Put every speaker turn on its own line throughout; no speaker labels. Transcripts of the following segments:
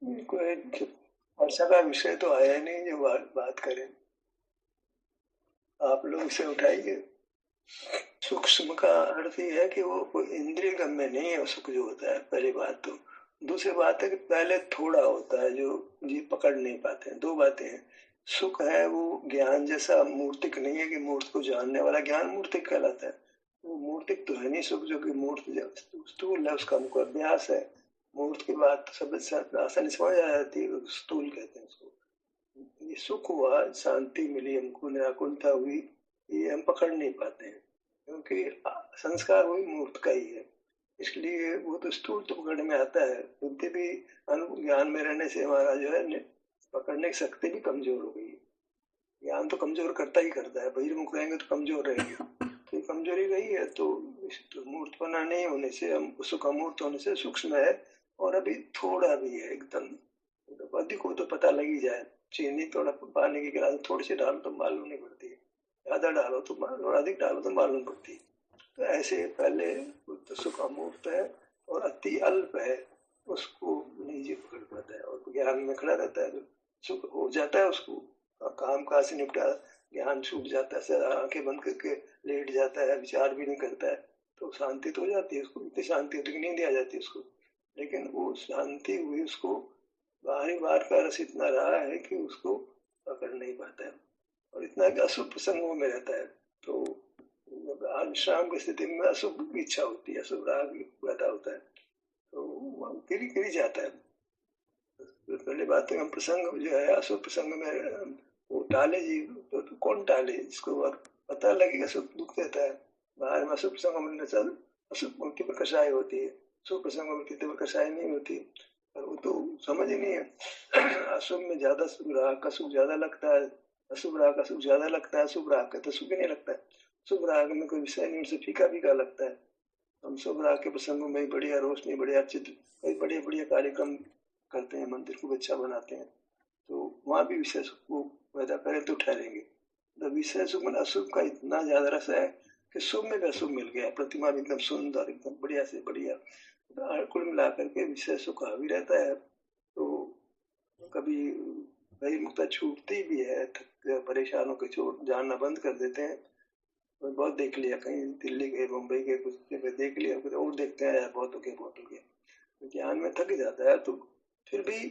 कोई वर्षा का विषय तो आया नहीं जो बात करें। आप लोग इसे उठाइए। सूक्ष्म का अर्थ ये है कि वो कोई इंद्रिय गम्य नहीं है, सुख जो होता है, पहली बात तो। दूसरी बात है कि पहले थोड़ा होता है जो जीव पकड़ नहीं पाते हैं। दो बातें हैं। सुख है वो ज्ञान जैसा मूर्तिक नहीं है कि मूर्त को जानने वाला ज्ञान मूर्तिक कहलाता है। वो मूर्तिक तो है नहीं सुख, जो कि मूर्त स्थूल है, उसका हमको अभ्यास है। मूर्त की बात सब आसानी समझ आ जाती है, स्थूल कहते हैं उसको। ये सुख हुआ, शांति मिली हमको, निराकुलता हुई, ये हम पकड़ नहीं पाते हैं क्योंकि संस्कार वही मूर्त का ही है। इसलिए वो तो स्थूल तो पकड़ में आता है। बुद्धि भी ज्ञान में रहने से हमारा जो है पकड़ने की शक्ति भी कमजोर हो गई है। ज्ञान तो कमजोर करता ही करता है, बहिर्मुख रहेंगे तो कमजोर रहेंगे। तो ये कमजोरी रही है, तो मूर्तपना नहीं होने से, हम सुख अमूर्त होने से सूक्ष्म है। और अभी थोड़ा भी है एकदम। तो अधिक हो तो पता लग ही जाए। चीनी थोड़ा पानी की गिलास थोड़ी सी डालो तो मालूम नहीं पड़ती है, ज्यादा डालो तो मालूम, अधिक डालो तो मालूम पड़ती है। तो ऐसे पहले तो सुख अमूर्त है और अति अल्प है, उसको नहीं जी पकड़ पाता है और ज्ञान में खड़ा रहता है। सुख हो जाता है उसको, काम काज से निपटा, ज्ञान छूट जाता है, सर आंखें बंद करके लेट जाता है, विचार भी नहीं करता है, तो शांति तो हो जाती है उसको। इतनी शांति होती है, नींद आ जाती है उसको। लेकिन वो शांति हुई उसको, बाहरी बार का रस इतना रहा है कि उसको पकड़ नहीं पाता है और इतना कि अशुभ प्रसंगों में रहता है। तो शाम की स्थिति में अशुभ की इच्छा होती है, अशुभ राग पैदा होता है, तो गिरी गिरी जाता है। तो पहले बात है, हम प्रसंग जो है अशुभ प्रसंग में वो टाले जी, तो कौन टाले जिसको पता लगेगा सुख दुख देता है। बाहर में अशुभ प्रसंग में अशुभ तीव्र कषाय होती है, शुभ प्रसंगों में तीव्र कषाय नहीं होती। पर वो तो समझ ही नहीं है। अशुभ में ज्यादा राग का सुख ज्यादा लगता है, अशुभ राग का सुख ज्यादा लगता है, शुभ राग का तो सुख ही नहीं लगता है। शुभ राग में कोई विषय नहीं, उनसे फीका फीका लगता है। हम शुभ राग के प्रसंगों में बढ़िया रोशनी, बढ़िया चित्र, कई बढ़िया बढ़िया कार्यक्रम करते हैं, मंदिर को अच्छा बनाते हैं, तो वहां भी विषय सुख को पैदा करें तो ठहरेंगे। तो विषय सुख में अशुभ का इतना ज्यादा रस है कि शुभ में भी अशुभ मिल गया, प्रतिमा भी एकदम सुंदर, एकदम बढ़िया से बढ़िया, कुल मिलाकर के विषय सुख हावी रहता है। तो कभी भाई मुक्ता छूटती भी है, परेशान होकर छोड़ जानना बंद कर देते हैं। तो बहुत देख लिया, कहीं दिल्ली गए, मुंबई गए, कुछ जगह देख लिया, कुछ और देखते हैं, यार बहुत हो गया बहुत हो गया, तो ज्ञान में थक जाता है। तो फिर भी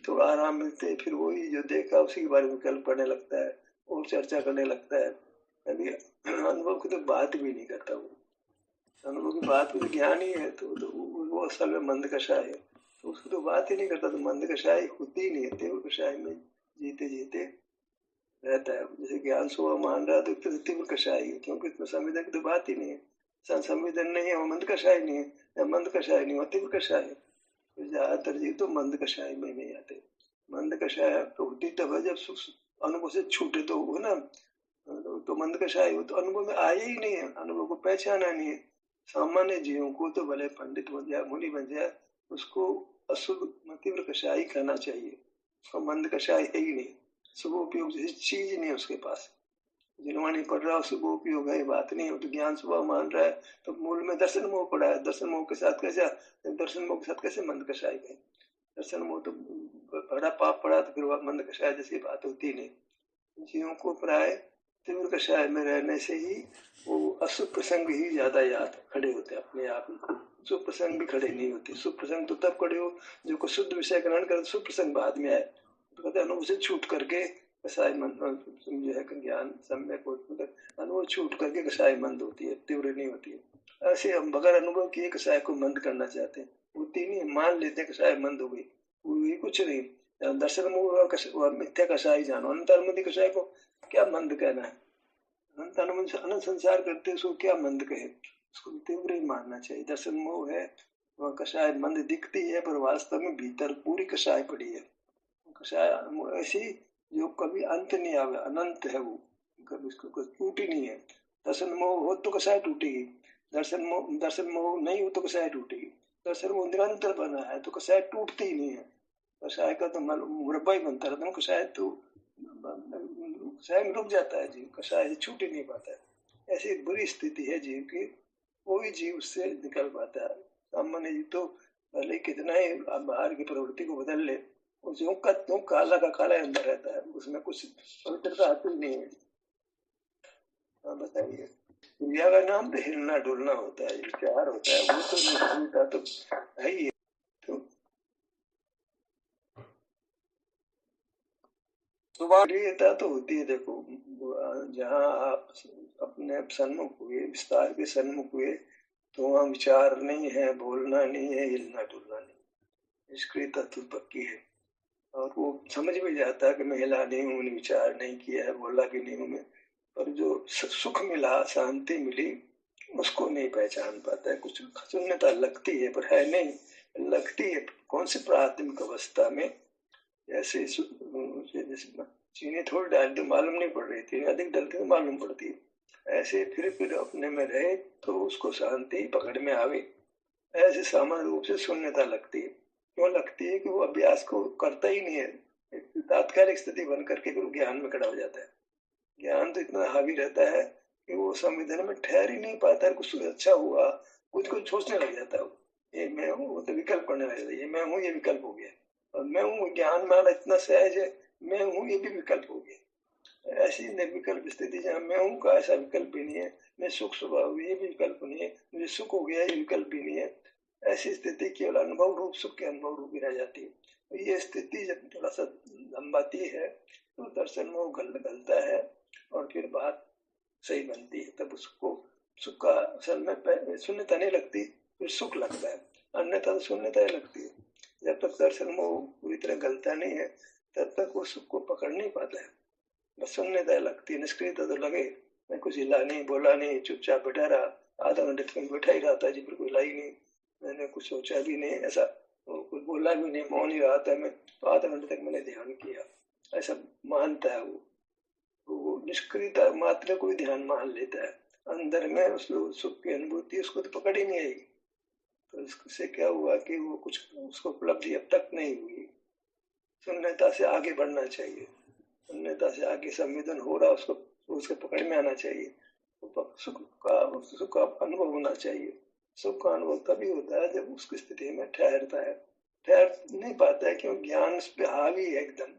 थोड़ा आराम मिलते है, फिर वही जो देखा उसी के बारे में कल पढ़ने लगता है और चर्चा करने लगता है। अभी अनुभव की तो बात भी नहीं करता वो, अनुभव की बात भी तो ज्ञान ही है। तो वो असल में मंद कषाय है, तो उसकी तो बात ही नहीं करता, तो मंद कषाय होती ही नहीं है। तीव्र कषाय में जीते जीते रहता है। जैसे ज्ञान सुबह मान रहा है तो तीव्र कषाय है, क्योंकि इसमें संवेदन की तो बात ही नहीं है। संवेदन नहीं है वो मंद कषाय नहीं है, या मंद कषाय नहीं वो तीव्र कषाय है। तो ज्यादातर जीव तो मंद कषाय में नहीं आते। मंद कषाय तो होती तब है जब अनुभव से छूटे, तो वो ना, तो मंद कषाय हो तो अनुभव में आया ही नहीं है, अनुभव को पहचाना नहीं है। सामान्य जीवों को तो भले पंडित बन जाए, मुनि बन जाए, उसको अशुभ तीव्र कषाय कहना चाहिए, उसका मंद कषाय है ही नहीं। शुभ उपयोग जैसी चीज नहीं है उसके पास। जिनवा नहीं पढ़ रहा शुभ उपयोग है, बात नहीं हो। तो ज्ञान स्वभाव मान रहा है, तो मूल में दर्शन मोह पड़ा है, दर्शन मोह के साथ कैसे, दर्शन मोह के साथ कैसे मंद कषाय गए। दर्शन मोह तो बड़ा पाप पड़ा, तो फिर मंद कषाय जैसी बात होती नहीं। जीवों को प्राय तीव्र कषाय में रहने से ही वो अशुभ प्रसंग ही ज्यादा याद खड़े होते हैं अपने आप ही। शुभ प्रसंग भी खड़े नहीं होते। शुभ प्रसंग तो तब खड़े हो जो शुद्ध विषय ग्रहण कर, शुभ प्रसंग बाद में आए, तो कहते अनुभव से छूट करके कषाय मंद जो है ज्ञान सम्यक मतलब अनुभव छूट करके कषाय मंद होती है, तीव्र नहीं होती है। ऐसे हम बगैर अनुभव किए कषाय को मंद करना चाहते हैं, होती नहीं, मान लेते हैं कषाय मंद हो गई, हुई कुछ नहीं। दर्शन मूल मिथ्या कषाय जानो, अनंत अनुमति कषाय को क्या मंद कहना है। अनंत अनुमति अनंत संसार करते उसको क्या मंद कहे, उसको तीव्र ही मानना चाहिए। दर्शन मोह है, वह कषाय मंद दिखती है, पर वास्तव में भीतर पूरी कषाय पड़ी है। कषाय ऐसी जो कभी अंत नहीं आवे, अनंत है वो, कभी उसको टूटी नहीं है। दर्शन मोह हो तो कषाय टूटेगी, दर्शन मोह नहीं हो तो कषाय टूटेगी। दर्शन मोह निरंतर बना है तो कषाय टूटती ही नहीं है। कषाय का तो मुरब्बा ही बनता रहता है, कषाय तो कषाय में रुक जाता है जीव, कषाय से छूट ही नहीं पाता है। ऐसी बुरी स्थिति है जीव की, कोई जीव उससे निकल पाता है। सामान्य जीव तो भले कितना ही आप बाहर की प्रवृत्ति को बदल ले, उसमें का तो काला का काला अंदर रहता है, उसमें कुछ पवित्रता आती ही नहीं है। हाँ बताइए। क्रिया का नाम तो हिलना डुलना होता है, विचार होता है, वो तो निश्चितता तो है ही है। तो सक्रियता तो होती है। देखो जहाँ आप अपने सन्मुख हुए, विस्तार के सन्मुख हुए, तो वहाँ विचार नहीं है, बोलना नहीं है, हिलना डुलना नहीं, निष्क्रियता तो पक्की है। और वो समझ में जाता है कि मैं हिला नहीं हूँ, विचार नहीं किया है, बोला भी नहीं हूँ मैं, पर जो सुख मिला, शांति मिली, उसको नहीं पहचान पाता है। कुछ शून्यता लगती है पर है नहीं, लगती है कौन सी प्राथमिक अवस्था में, जैसे चीनी थोड़ी डाल तो मालूम नहीं पड़ रही थी, अधिक डलती तो मालूम पड़ती है। ऐसे फिर अपने में रहे तो उसको शांति पकड़ में आवे, ऐसे सामान्य रूप से शून्यता लगती है। क्यों लगती है कि वो अभ्यास को करता ही नहीं है, तात्कालिक स्थिति बन करके फिर ज्ञान में खड़ा हो जाता है। ज्ञान तो इतना हावी रहता है कि वो संविधान में ठहर ही नहीं पाता है। कुछ अच्छा हुआ, कुछ कुछ सोचने लग जाता है, ये मैं हूँ, वो तो विकल्प करने लग जाता है, ये मैं हूँ, ये विकल्प हो गया। और मैं हूँ ज्ञान में इतना सहज है, मैं हूँ ये भी विकल्प हो गया। ऐसी निर्विकल्प स्थिति जहाँ मैं हूँ का ऐसा विकल्प भी नहीं है, मैं सुख स्वभाव ये भी विकल्प नहीं है, मुझे सुख हो गया ये विकल्प भी नहीं है। ऐसी स्थिति केवल अनुभव रूप सुख के अनुभव रूप ही रह जाती है। तो ये स्थिति जब थोड़ा सा लंबाती है तो दर्शन में वो गलता है और फिर बात सही बनती है। तब उसको सुख का असल में शून्यता नहीं लगती, फिर सुख लगता है, अन्यथा तो शून्यता ही लगती है। जब तक दर्शन में वो पूरी तरह गलता नहीं है तब तक वो सुख को पकड़ नहीं पाता है, बस शून्यता लगती है। निष्क्रियता तो लगे, मैं कुछ हिला नहीं, बोला नहीं, चुपचाप बैठा रहा, आधा घंटे तक बैठा ही रहा था जी, बिल्कुल हिला ही नहीं, मैंने कुछ सोचा भी नहीं, ऐसा कुछ बोला भी नहीं, मौन ही रहा था मैं, तो आधा घंटे तक मैंने ध्यान किया, ऐसा मानता है वो निष्क्रियता मात्र को भी ध्यान मान लेता है। अंदर में उसको सुख की अनुभूति उसको तो पकड़ ही नहीं आएगी। तो इससे क्या हुआ कि वो कुछ उसको उपलब्धि अब तक नहीं हुई। शून्यता से आगे बढ़ना चाहिए, शून्यता से आगे संवेदन हो रहा उसको, उसके पकड़ में आना चाहिए, सुख का अनुभव होना चाहिए। सुख का अनुभव तभी होता है जब उसकी स्थिति में ठहरता है, ठहर नहीं पाता है क्यों, ज्ञान उस पर हावी है एकदम।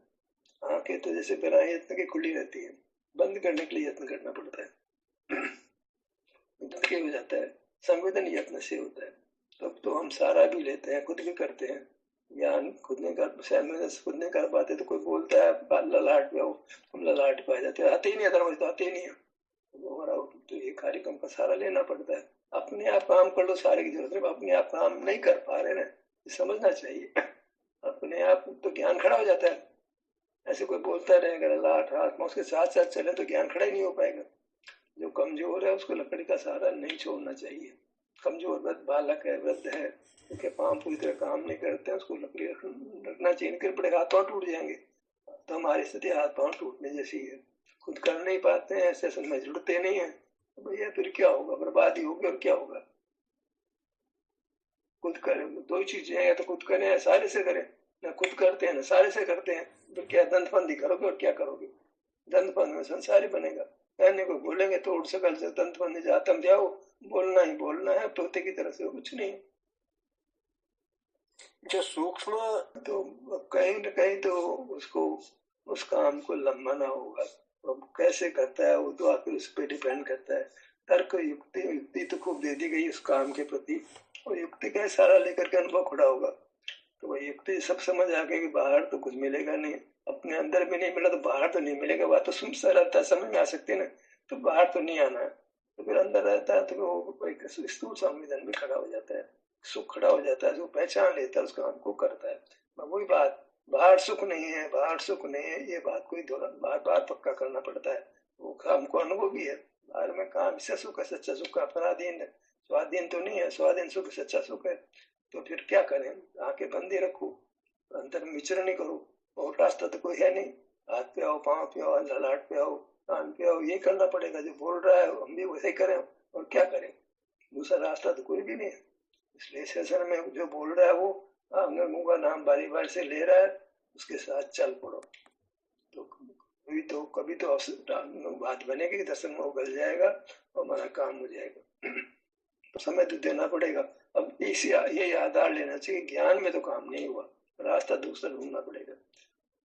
आंखें तो जैसे बिना यत्न के खुली रहती है, बंद करने के लिए यत्न करना पड़ता है। के हो जाता है, संवेदन यत्न से होता है। तब तो हम सारा भी लेते हैं, खुद भी करते हैं, ज्ञान खुद नहीं कर, खुद नहीं कर पाते तो कोई बोलता है ललाट पे आओ, हम ललाट पे आ जाते हैं, आते ही नहीं, अदरवाइज तो आते ही नहीं है। तो हमारा तो ये कार्यक्रम का सारा लेना पड़ता है। अपने आप काम कर लो, सारे की जरूरत है, अपने आप काम नहीं कर पा रहे ना, समझना चाहिए। अपने आप तो ज्ञान खड़ा हो जाता है। ऐसे कोई बोलता रहेगा ललाट हाथ में, उसके साथ साथ चले तो ज्ञान खड़ा ही नहीं हो पाएगा। जो कमजोर है उसको लकड़ी का सहारा नहीं छोड़ना चाहिए। कमजोर वृद्ध बालक है, वृद्ध है, उसके पांव पूरी तरह काम नहीं करते हैं, उसको लकड़ी रखना चाहिए, कर पड़ेगा, हाथ पांव टूट जाएंगे। तो हमारी स्थिति हाथ पांव टूटने जैसी है, खुद कर नहीं पाते हैं, ऐसे में जुड़ते नहीं है, तो भैया फिर क्या होगा, बर्बादी होगी और क्या होगा। खुद करें, दो ही चीजें हैं, या तो खुद करें या सारे से करें। ना खुद करते हैं ना सारे से करते हैं, तो क्या दंतबंदी करोगे और क्या करोगे। दंतबंद में संसारी बनेगा। कहने को बोलेंगे तो उठ सकल से दंतबंदी जातम जाओ, बोलना ही बोलना है, तोते की तरह से कुछ नहीं। जो सूक्ष्म तो कहीं न कहीं तो उसको उस काम को लंबाना होगा, तो कैसे करता है वो तो आखिर उस पर डिपेंड करता है। तर्क युक्ति युक्ति तो खूब दे दी गई उस काम के प्रति, और युक्ति का सारा लेकर के अनुभव खड़ा होगा। तो वही युक्ति सब समझ आ गई कि बाहर तो कुछ मिलेगा नहीं, अपने अंदर भी नहीं मिला तो बाहर तो नहीं मिलेगा, बात तो सुनता रहता है, समझ में आ सकती है ना, तो बाहर तो नहीं आना है। तो फिर अंदर रहता है तो वो एक स्थूल संवेदन भी खड़ा हो जाता है, सुख खड़ा हो जाता है, जो पहचान लेता है उस काम को करता है। वही बात, बाहर सुख नहीं है, बाहर सुख नहीं है, ये बात कोई बार बार पक्का करना पड़ता है। वो काम को अनुभव भी है, बाहर में काम से सुख है, सच्चा सुख है, अपराधीन है, स्वाधीन तो नहीं है, स्वाधीन सुख सच्चा सुख है। तो फिर क्या करें, आंखें बंदी रखो, अंतर में विचरण करो, और रास्ता तो कोई है नहीं। हाथ पे आओ, पांव पे आओ, ललाट पे आओ, कान पे आओ, ये करना पड़ेगा, जो बोल रहा है हम भी वैसे ही करें, और क्या करें, दूसरा रास्ता तो कोई भी नहीं है। इसलिए सेशन में जो बोल रहा है वो आपने मुंह का नाम बारी बारी से ले रहा है, उसके साथ चल पड़ो, तो कभी तो बात बनेगी, दर्शन में उगल जाएगा और हमारा काम हो जाएगा। तो समय तो देना पड़ेगा, अब ये आधार लेना चाहिए, ज्ञान में तो काम नहीं हुआ, रास्ता दूसरा ढूंढना पड़ेगा।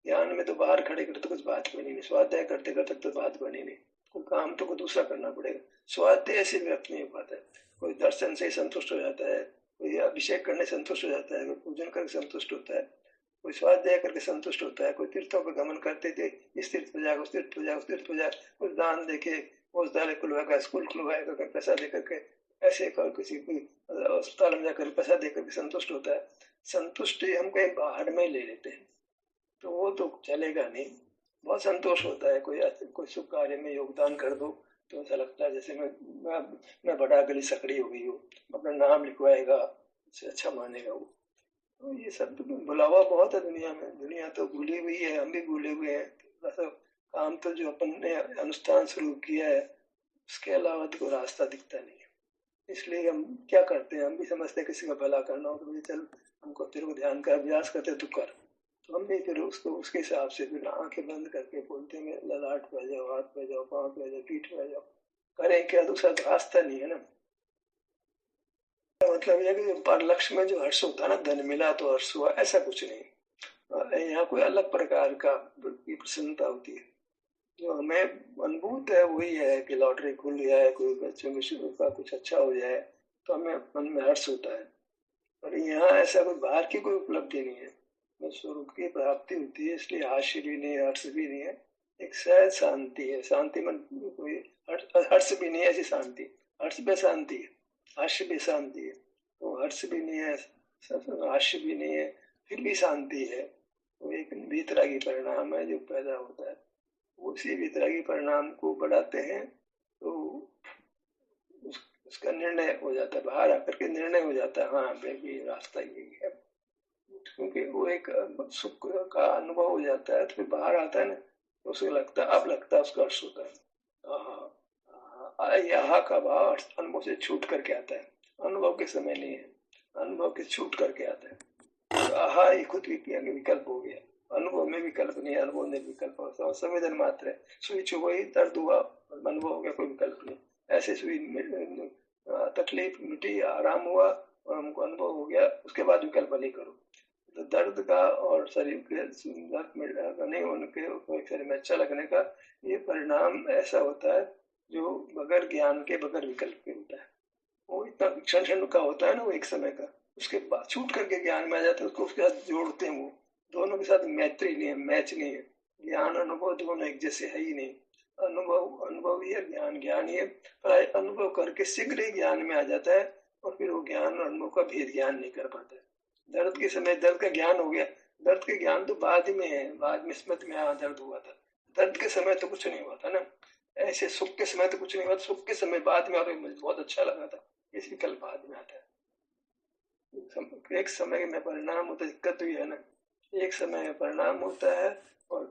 ज्ञान में तो बाहर खड़े करते कुछ बात बनी नहीं, स्वाध्याय करते करते तो बात बनी नहीं, कोई काम तो कोई दूसरा करना पड़ेगा। स्वाध्याय से व्यक्त नहीं हो पाता है, कोई दर्शन से संतुष्ट हो जाता है, कोई अभिषेक करने संतुष्ट हो जाता है, कोई पूजन करके संतुष्ट होता है, कोई स्वाध्याय करके संतुष्ट होता है, कोई तीर्थों पर गमन करते थे, इस तीर्थ पर जाए, उस तीर्थ पर जाए, उस तीर्थ पर जाए, कुछ दान देके औषधालय खुलवाएगा, स्कूल खुलवाएगा, पैसा दे करके, ऐसे कर किसी को अस्पताल में जाकर पैसा देकर के संतुष्ट होता है। संतुष्टि हम कहीं बाहर में ले लेते हैं तो वो तो चलेगा नहीं। बहुत संतोष होता है, कोई शुभ कार्य में योगदान कर दो तो ऐसा लगता है जैसे मैं बड़ा गली सकड़ी हो गई हूँ, अपना नाम लिखवाएगा, अच्छा मानेगा वो। तो ये सब तो बुलावा बहुत है दुनिया में, दुनिया तो भूली हुई है, हम भी भूले हुए हैं। थोड़ा काम तो जो अपन ने अनुष्ठान शुरू किया है उसके अलावा तो कोई रास्ता दिखता नहीं है। इसलिए हम क्या करते हैं, हम भी समझते हैं किसी का भला करना हो तो चल हमको तेरे को ध्यान का अभ्यास करते तू कर, तो हम भी फिर उसको उसके हिसाब से फिर आंखें बंद करके बोलते हैं ललाट पे जाओ, हाथ पे जाओ, पाँव पे जाओ, पीठ पे जाओ, करें क्या, दूसरा तो रास्ता नहीं है ना। मतलब यह कि पर लक्ष्य में जो हर्ष होता है ना, धन मिला तो हर्ष हुआ, ऐसा कुछ नहीं। यहाँ कोई अलग प्रकार का प्रसन्नता होती है। जो हमें अनुभूत है वही है कि लॉटरी खुल जाए, कोई बच्चों का कुछ अच्छा हो जाए तो हमें मन में हर्ष होता है। और यहाँ ऐसा कोई बाहर की कोई उपलब्धि नहीं है, स्वरूप की प्राप्ति होती है, इसलिए हास्य भी नहीं है, हर्ष भी नहीं है, एक सहज शांति है। शांति मन कोई हर्ष भी नहीं है, ऐसी शांति, हर्ष भी शांति है, हास्य भी शांति है, तो हर्ष भी नहीं है, हास्य भी नहीं है, फिर भी शांति है। वो एक वितरागी परिणाम है जो पैदा होता है, उसी वितरागी परिणाम को बढ़ाते हैं तो उसका निर्णय हो जाता है, बाहर आकर के निर्णय हो जाता है, हाँ बेबी रास्ता यही है। क्योंकि वो एक सुख का अनुभव हो जाता है तो फिर बाहर आता है ना, तो उसे लगता है, अब लगता है उसका हर्ष होता है। यहाँ का भाव अनुभव से छूट करके आता है, अनुभव के समय नहीं है, अनुभव के छूट करके आता है। तो आहा ये खुद विकल्प हो गया, अनुभव में विकल्प नहीं, अनुभव में विकल्प हो, संवेदन मात्र है, सुई चुभई दर्द हुआ, अनुभव हो गया, कोई विकल्प नहीं। ऐसे सुई तकलीफ मिटी, आराम हुआ और हमको अनुभव हो गया, उसके बाद विकल्प नहीं करो। तो दर्द का और शरीर के नहीं होने के, शरीर में अच्छा लगने का ये परिणाम ऐसा होता है जो बगैर ज्ञान के, बगैर विकल्प के होता है। वो इतना क्षण का होता है ना, वो एक समय का, उसके बाद छूट करके ज्ञान में आ जाता है, उसको उसके साथ जोड़ते हैं, वो दोनों के साथ मैत्री नहीं है, मैच नहीं है। ज्ञान अनुभव दोनों एक जैसे है ही नहीं, अनुभव अनुभव ही है, ज्ञान ज्ञान ही है, पर अनुभव करके शीघ्र ही ज्ञान में आ जाता है और फिर वो ज्ञान और अनुभव का भेद ज्ञान नहीं कर पाता है। दर्द के समय दर्द का ज्ञान हो गया, दर्द के ज्ञान तो बाद में है, बाद में स्मृति में दर्द हुआ था, दर्द के समय तो कुछ नहीं हुआ था ना। ऐसे सुख के समय तो कुछ नहीं हुआ, सुख के समय बाद में और मुझे बहुत अच्छा लगा था, इस विकल्प बाद में आता है। एक समय में परिणाम होता है, दिक्कत हुई है ना, एक समय में परिणाम होता है और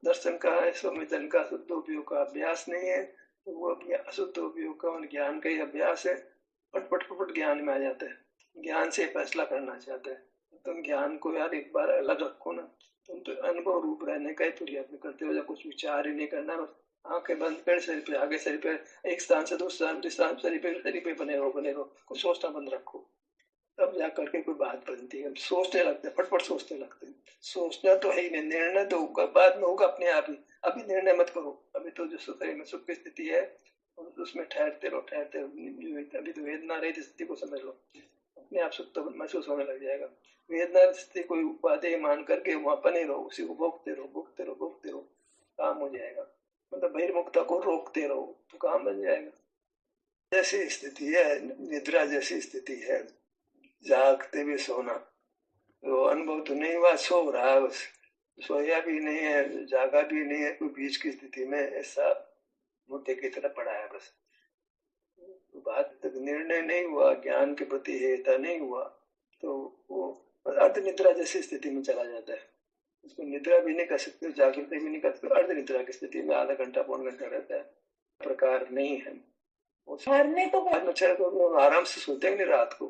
दर्शन का संवेदन का शुद्ध उपयोग का अभ्यास नहीं है, तो वो अशुद्ध उपयोग का और ज्ञान का ही अभ्यास है, पटपट पटपट ज्ञान में आ जाता है, ज्ञान से फैसला करना चाहता है। तुम ज्ञान को यार एक बार अलग रखो ना, तुम तो अनुभव रूप रहने का ही प्रयत्न करते हो, जब कुछ विचार ही नहीं करना, बस आंखें बंद कर शरीर पे आगे, शरीर पे एक स्थान से दूसरे स्थान, शरीर पे बने रहो, कुछ सोचना बंद रखो, तब जा करके कोई बात बनती है। सोचने लगते हैं, फटफट सोचने लगते हैं, सोचना तो है ही नहीं, निर्णय तो होगा बाद में, होगा अपने आप ही, अभी निर्णय मत करो, अभी तो जो शरीर में सुख की स्थिति है उसमें ठहरते रहो, अभी तो वेदना रही स्थिति को समझ लो, अपने आप सुख तो महसूस होने लग जाएगा। वेदना स्थिति कोई उपाधि मान करके वहां बने रहो, उसी को भोगते रहो, काम हो जाएगा। मतलब बहिर्मुखता को रोकते रहो तो काम बन जाएगा। जैसी स्थिति है, निद्रा जैसी स्थिति है, जागते भी सोना, तो अनुभव तो नहीं हुआ, सो रहा है बस, सोया भी नहीं है, जागा भी नहीं है, कोई बीच की स्थिति में ऐसा मुद्दे की तरह पड़ा है बस। बात तक निर्णय नहीं हुआ, ज्ञान के प्रति हेता नहीं हुआ, तो वो अर्ध निद्रा जैसी स्थिति में चला जाता है। उसको निद्रा भी नहीं कर सकते, जागृति भी नहीं कर सकते, अर्ध निद्रा की स्थिति में आधा घंटा पौन घंटा रहता है, प्रकार नहीं है। तो आराम से सोते हैं नहीं रात को,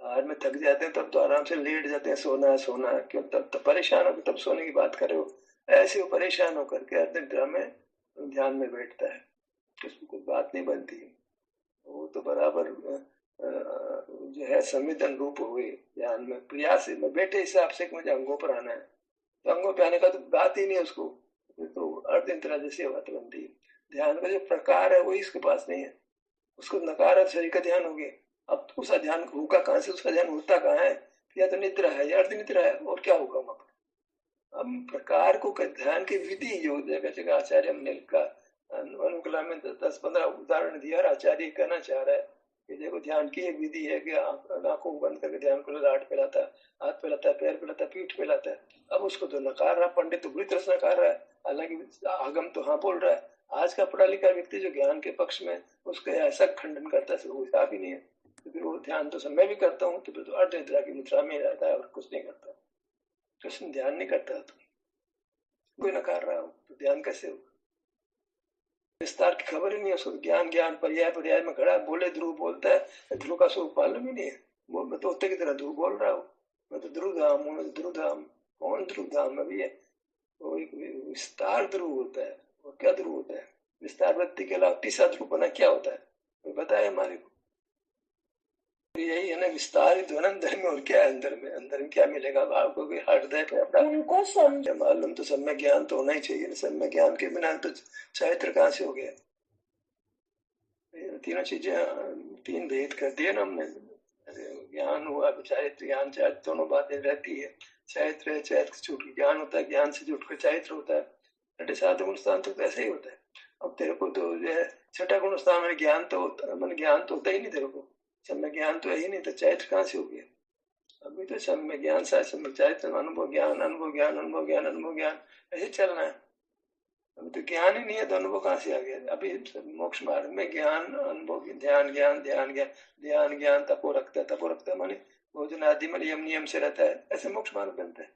बाहर में थक जाते हैं तब तो आराम से लेट जाते हैं, सोना क्यों, तब परेशान होकर तब सोने की बात करे हो, ऐसे वो परेशान होकर के अर्ध निद्रा में ध्यान में बैठता है, उसमें कोई बात नहीं बनती, वो तो बराबर जो है संवेदन रूप हो गई ध्यान में। प्रयास में बैठे हिसाब से मुझे अंगों पर आना है, तो अंगों पे आने का तो बात ही नहीं है उसको, तो अर्धनिद्रा जैसी बात बनती है। ध्यान का जो प्रकार है वही इसके पास नहीं है, उसको नकार शरीर का ध्यान हो गया। अब उसका ध्यान होगा कहाँ से, उसका ध्यान होता कहाँ है, या तो निद्रा है या अर्धनिद्रा है, और क्या होगा वहां पर। अब प्रकार को ध्यान की विधि जो जगह जगह आचार्य हमने लिखा, अनुकला में 10-15 उदाहरण दिया, और आचार्य कहना चाह रहा है कि देखो ध्यान की एक विधि है कि आंखों को बंद करके ध्यान को लाट फैलाता है, हाथ फैलाता है, पैर फैलाता है, पीठ फैलाता है। अब उसको तो नकार रहा पंडित, तो बुरी तरह से नकार रहा है, हालांकि आगम तो हाँ बोल रहा है। आज का पढ़ा लिखा व्यक्ति जो ज्ञान के पक्ष में, उसका ऐसा खंडन करता है, वो हिसाब ही नहीं है। तो फिर वो ध्यान तो मैं भी करता हूँ, तो फिर तो अर्धनिद्रा की मुद्रा में रहता है और कुछ नहीं करता, कृष्ण ध्यान नहीं करता, तो कोई नकार रहा हो तो ध्यान कैसे हो। विस्तार की खबर ही नहीं है उसको, ज्ञान ज्ञान पर्याय पर्याय में खड़ा बोले, ध्रुव बोलता है, ध्रुव का स्वरूप मालूम ही नहीं है। वो मैं तोते की तरह ध्रुव बोल रहा हूँ, मैं तो ध्रुव धाम हूँ, मैं तो ध्रुव धाम। कौन ध्रुव धाम में भी है, वो एक विस्तार ध्रुव होता है। और क्या ध्रुव होता है, विस्तार वृत्ति के अलावा तीसरा ध्रुव बना क्या होता है बताए हमारे को। यही है ना विस्तारित अंदर में, और क्या है अंदर में, अंदर में क्या मिलेगा भाव को, हृदय पे अपना उनको समझ मालूम। तो सम्यक ज्ञान तो होना ही चाहिए, सम्यक ज्ञान के बिना तो चरित्र कहाँ से हो गया। तीनों चीजें, तीन भेद कर दिए ना हमने, ज्ञान हुआ, चरित्र ज्ञान चरित्र दोनों बातें रहती है। चरित्र है, चरित्र छूट के ज्ञान होता है, ज्ञान से जुट कर चरित्र होता है। छठे सात गुण स्थान तो ऐसे ही होता है। अब तेरे को तो जो है छठा गुण स्थान में ज्ञान तो मन ज्ञान तो होता ही नहीं तेरे को, सम्यक ज्ञान तो है ही नहीं, तो चैत्र कहाँ से हो गया। अभी तो सम्यक ज्ञान सा सम्यक चैत्र, अनुभव ज्ञान, अनुभव ज्ञान, अनुभव ज्ञान, अनुभव ज्ञान, ऐसे चलना है। अभी तो ज्ञान ही नहीं है तो अनुभव कहाँ से आ गया। अभी मोक्ष मार्ग में ज्ञान अनुभव, ध्यान ज्ञान, ध्यान ज्ञान, ध्यान ज्ञान, तपो रखता है, तपो रखता है माने भोजन आदि में नियम नियम से रहता है, ऐसे मोक्ष मार्ग बनता है।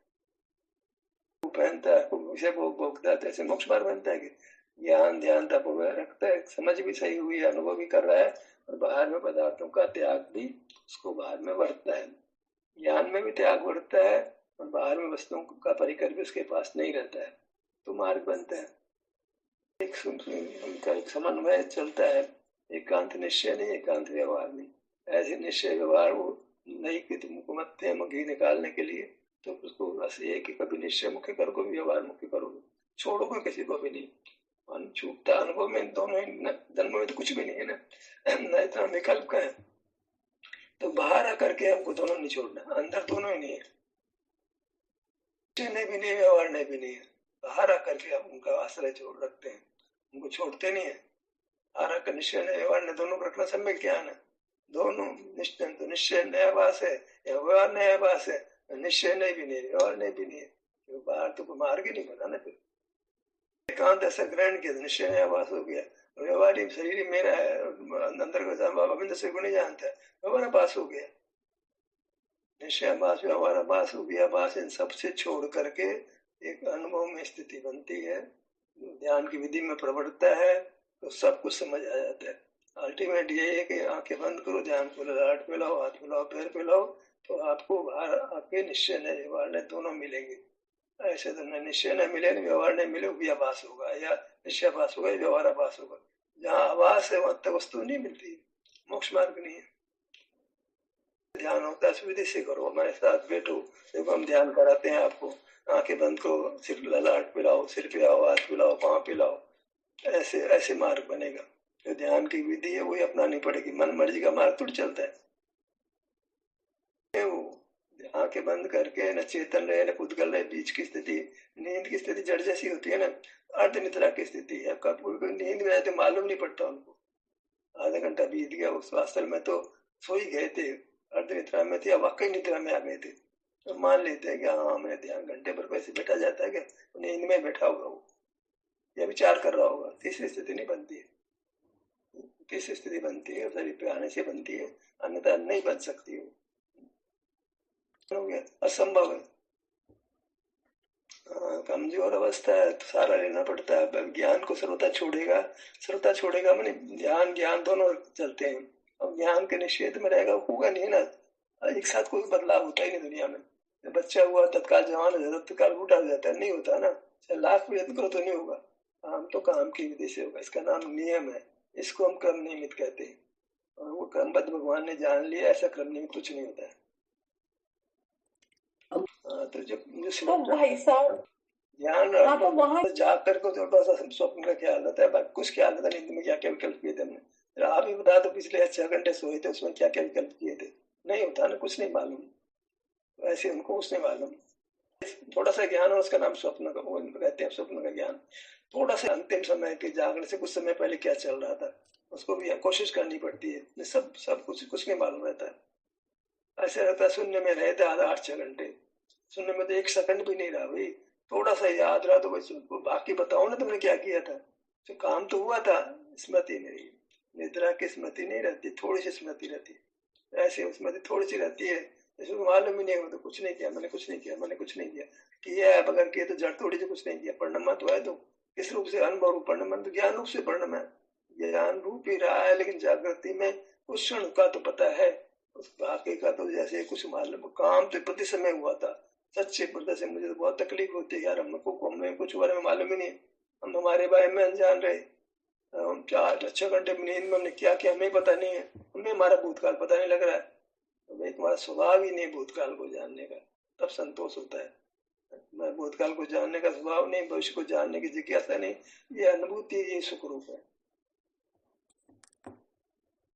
वो पहनता है उसे भोगता है, ऐसे मोक्ष मार्ग बनता है कि ज्ञान ध्यान तपो रखता है, समझ भी सही हुई है, अनुभव भी कर रहा है, और बाहर में पदार्थों का त्याग भी उसको बाहर में बढ़ता है। ज्ञान में भी त्याग बढ़ता है, और बाहर में वस्तुओं का परिकर भी उसके पास नहीं रहता है, तो मार्ग बनता है। उनका एक समन्वय चलता है, एकांत निश्चय नहीं, एकांत व्यवहार नहीं। ऐसे निश्चय व्यवहार वो नहीं कि तुमको मत्थे मुखी निकालने के लिए, तो उसको बस एक ही कभी निश्चय मुख्य करो, कभी व्यवहार मुख्य करोगे, छोड़ोगे किसी को भी नहीं। छूटता अनुभव में दोनों ही, जन्म में तो कुछ भी नहीं है ना, न इतना विकल्प का है, तो बाहर आकर के हमको दोनों नहीं छोड़ना, अंदर दोनों ही नहीं है, निश्चय भी नहीं, व्यवहार नहीं भी नहीं है। बाहर आकर के हम उनका आश्रय छोड़ रखते हैं, उनको छोड़ते नहीं है। आरा का निश्चय व्यवहार ने दोनों रखना सम्यक ज्ञान है। दोनों निश्चय तो निश्चय नयाभास है, व्यवहार नयाभास है, निश्चय नहीं भी नहीं, व्यवहार नहीं भी नहीं है, तो बाहर तो कोई मार्ग ही नहीं बना ना। फिर एकांत ऐसा ग्रहण किया, निश्चय नयाभास हो गया, व्यवहार शरीर मेरा है, अंदर का अभिंद से गुण जानता है, व्यवहार पास हो गया, निश्चय आभास व्यवहार आभास हो गया, आभास इन सबसे छोड़ करके एक अनुभव में स्थिति बनती है, ध्यान की विधि में प्रवृत्ता है, तो सब कुछ समझ आ जाता है। अल्टीमेट ये है कि आंखें बंद करो, ध्यान को ललाट पे लाओ, हाथ में लाओ, पैर पे लाओ, तो आपको बाहर आके निश्चय नहीं व्यवहार नहीं दोनों मिलेंगे। ऐसे तो न निश्चय नहीं मिले, न व्यवहार नहीं मिले, भी आभास होगा, या निश्चय आभास होगा, व्यवहार आभास होगा। जहाँ आभास है वहां तक वस्तु नहीं मिलती, मोक्ष मार्ग नहीं है। ध्यान होता है, सुविधि से करो, हमारे साथ बैठो, देखो हम ध्यान कराते हैं आपको, आंखें बंद करो, सिर्फ ललाट पिलाओ, सिर पिलाओ, हाथ पिलाओ, पाँव पिलाओ, ऐसे ऐसे मार्ग बनेगा। जो ध्यान की विधि है वही अपनानी पड़ेगी, मन मर्जी का मार्ग थोड़ी चलता है। वो आंखें बंद करके न चेतन रहे न पुद्गल रहे, बीच की स्थिति, नींद की स्थिति जड़ जैसी होती है ना, अर्धनिद्रा की स्थिति है। कब नींद में आए तो मालूम नहीं पड़ता उनको, आधा घंटा बीत गया, उस वास्तव में तो सो ही गए थे, अर्धनिद्रा में थे या वाकई निद्रा में आ गए थे, तो मान लेते हैं कि हाँ मैंने ध्यान घंटे पर वैसे बैठा जाता है, क्या नींद में बैठा होगा वो, या विचार कर रहा होगा। तीसरी स्थिति नहीं बनती है, तीसरी स्थिति बनती है शरीर पे आने से बनती है, अन्यथा नहीं बन सकती है, हो गया असंभव है। कमजोर अवस्था है तो सारा लेना पड़ता है। ज्ञान को सर्वथा छोड़ेगा, सर्वथा छोड़ेगा मैंने ध्यान ज्ञान दोनों चलते हैं। अब ज्ञान के निषेध में रहेगा, होगा नहीं ना, एक साथ कोई बदलाव होता ही नहीं दुनिया में। जब बच्चा हुआ तत्काल जवान हो जाता, तत्काल बूढ़ा हो जाता है, नहीं होता ना, चाहे लाख प्रयत्न करो तो नहीं होगा। काम तो काम की विधि से होगा, इसका नाम नियम है, इसको हम कर्म नियमित कहते हैं। और वो क्रमबद्ध भगवान ने जान लिया, ऐसा क्रम नहीं, कुछ नहीं होता है। तो जब मुझे
तो भाई साहब
ध्यान
हाँ, तो वहाँ
जाग करके थोड़ा सा स्वप्न का ख्याल रहता है, बाकी कुछ ख्याल रहता नहीं, नींद में क्या क्या विकल्प किए थे हमने। आप ही बता दो पिछले 6 घंटे सोए थे, उसमें क्या क्या विकल्प किए थे, नहीं होता ना, कुछ नहीं मालूम। ऐसे उनको कुछ नहीं मालूम। थोड़ा सा ज्ञान है, उसका नाम स्वप्न का, वो कहते हैं स्वप्न का ज्ञान। थोड़ा सा अंतिम समय के जागने से कुछ समय पहले क्या चल रहा था, उसको भी कोशिश करनी पड़ती है। सब सब कुछ नहीं मालूम रहता है। ऐसे रहता है शून्य में रहते आधा 8-6 घंटे, शून्य में तो 1 सेकंड भी नहीं रहा भाई। थोड़ा सा याद रहा तो बस, बाकी बताओ ना तुमने क्या किया था। जो काम तो हुआ था, स्मृति नहीं। निद्रा की स्मृति नहीं रहती, थोड़ी सी स्मृति रहती है। ऐसे स्मृति थोड़ी सी रहती है, इसमें मालूम ही नहीं है तो कुछ नहीं किया, मैंने कुछ नहीं किया, मैंने कुछ नहीं किया। किया है अगर किया तो जड़ थोड़ी से कुछ नहीं किया। परिणाम तो है, तो किस रूप से अनुभव रूप परिणाम, तो ज्ञान रूप से परिणाम है। ज्ञान रूप ही रहा है, लेकिन जागृति में उस क्षण का तो पता है, उस बाकी का तो जैसे कुछ मालूम। काम तो प्रति समय हुआ था, सच्चे पर्दे से। मुझे तो बहुत तकलीफ होती है यार, हमको हमें कुछ बारे में मालूम ही नहीं। हम हमारे बारे में अनजान रहे। हम 4-6 घंटे में नींद में हमने क्या किया हमें पता नहीं है। हमें हमारा भूतकाल पता नहीं लग रहा है, हमें हमारा स्वभाव ही नहीं भूतकाल को जानने का। तब संतोष होता है। मैं भूतकाल को जानने का स्वभाव नहीं, भविष्य को जानने की जिज्ञासा नहीं, ये अनुभूति, ये सुख रूप है।